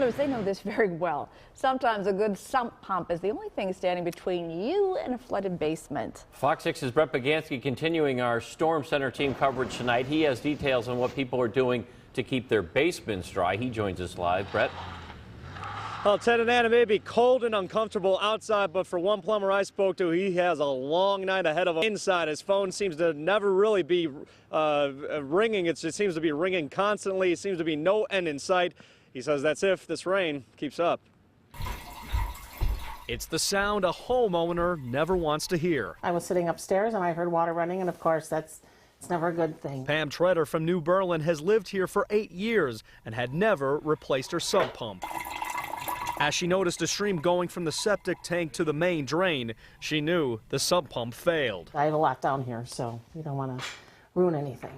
homeowners, they know this very well. Sometimes a good sump pump is the only thing standing between you and a flooded basement. Fox 6's Brett Bagansky continuing our Storm Center team coverage tonight. He has details on what people are doing to keep their basements dry. He joins us live. Brett? Well, Ted and Anna, it may be cold and uncomfortable outside, but for one plumber I spoke to, he has a long night ahead of him. Inside, his phone seems to never really be ringing. It just seems to be ringing constantly. It seems to be no end in sight. He says that's if this rain keeps up. It's the sound a homeowner never wants to hear. I was sitting upstairs and I heard water running, and of course it's never a good thing. Pam Treader from New Berlin has lived here for 8 years and had never replaced her sump pump. As she noticed a stream going from the septic tank to the main drain, she knew the sump pump failed. I have a lot down here, so you don't want to ruin anything.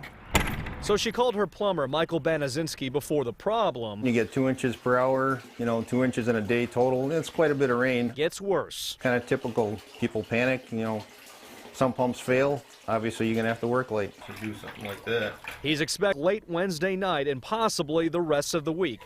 So she called her plumber, Michael Banazinski, before the problem. You get 2 inches per hour, 2 inches in a day total. It's quite a bit of rain. Gets worse. Kind of typical. People panic, some pumps fail. Obviously, you're going to have to work late to do something like that. He's expected late Wednesday night and possibly the rest of the week.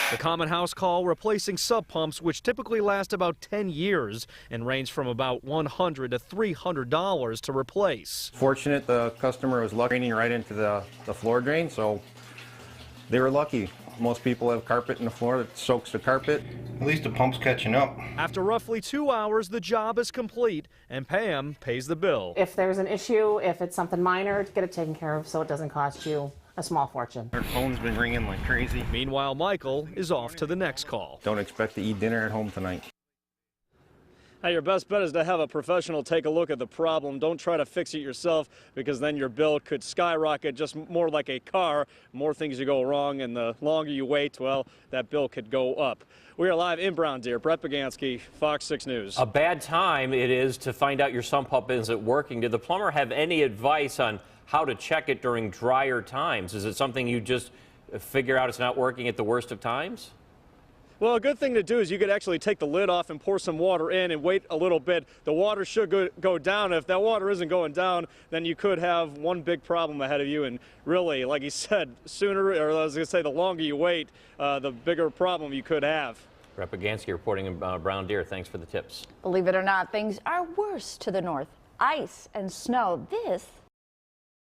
The common house call replacing sub pumps, which typically last about 10 years and range from about $100 to $300 to replace. Fortunate the customer was raining right into the floor drain, so they were lucky. Most people have carpet in the floor that soaks the carpet. At least the pump's catching up. After roughly 2 hours, the job is complete and Pam pays the bill. If there's an issue, if it's something minor, get it taken care of so it doesn't cost you a small fortune. Her phone's been ringing like crazy. Meanwhile, Michael is off to the next call. Don't expect to eat dinner at home tonight. Now, your best bet is to have a professional take a look at the problem. Don't try to fix it yourself, because then your bill could skyrocket just more like a car. More things you go wrong, and the longer you wait, well, that bill could go up. We are live in Brown Deer. Brett Bagansky, Fox 6 News. A bad time it is to find out your sump pump isn't working. Did the plumber have any advice on how to check it during drier times? Is it something you just figure out it's not working at the worst of times? Well, a good thing to do is you could actually take the lid off and pour some water in and wait a little bit. The water should go down. If that water isn't going down, then you could have one big problem ahead of you. And really, like he said, sooner, or I was going to say, the longer you wait, the bigger problem you could have. Brett Bagansky reporting in Brown Deer. Thanks for the tips. Believe it or not, things are worse to the north. Ice and snow. This